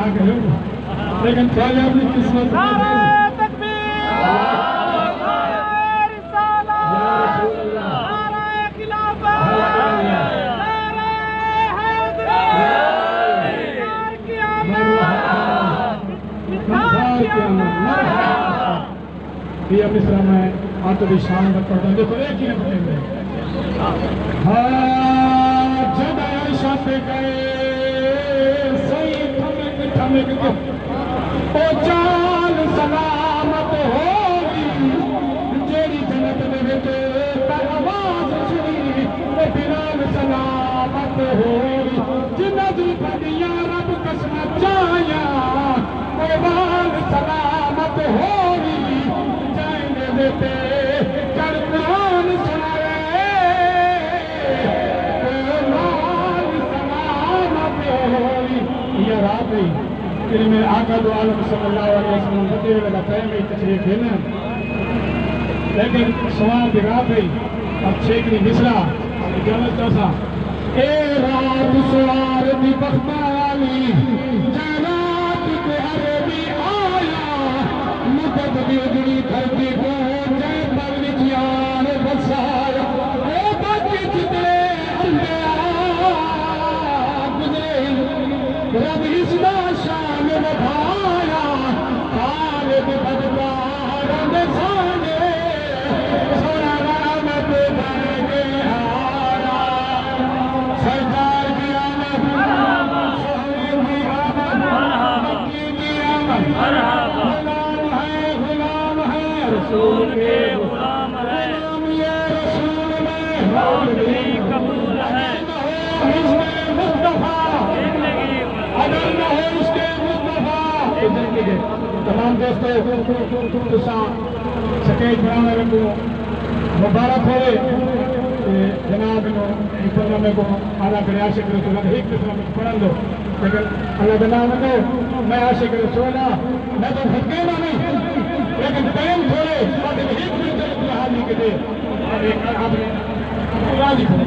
آ گئے لیکن خواجہ اپنی قسمت یہ مصرع میں آتبی شان پر پڑھتا ہوں دیکھو ایک ہی نقطے میں جب عائشہ پہ گئے صحیح تھمک کے او جان سلامت ہوگی جیری جنت میں بیٹے پر آواز سنی او بلال سلامت ہوگی جنہ دل پڑھیا رب قسمت جایا او بال سلامت ہوگی بیٹے کر قرآن سنائے قرآن سلامت ہوئی یہ رات ہی کہ میرے آقا دو عالم صلی اللہ علیہ وسلم بطے لگا تیمیں تشریف دینا لیکن سوال بھی رات ہی اب چھیکنی مصرع اجازت چاہتا اے رات سوار بھی بختالی جانات کو عربی آیا مدد بھی اجڑی دھرتی کو رب اس دا شان بھایا خالد بدکار نسانے سونا رحمت بن گیا سرکار کی آمد سہیل کی آمد مکی کی آمد غلام ہے رسول کے غلام ہے یہ رسول میں حاضری قبول ہے اس میں مصطفیٰ اگر نہ ہو اس کے مصطفیٰ تمام دوستوں سٹیج بنانے کو مبارک ہوئے جناب پروگرام کو اعلیٰ کرے عاشق رسول اللہ ایک قسم میں پڑھن دو لیکن اللہ کا نام کو میں عاشق رسول اللہ میں تو بھٹکے نہ نہیں لیکن ٹائم تھوڑے ایک منٹ حاضری کے دے آپ نے راضی کریں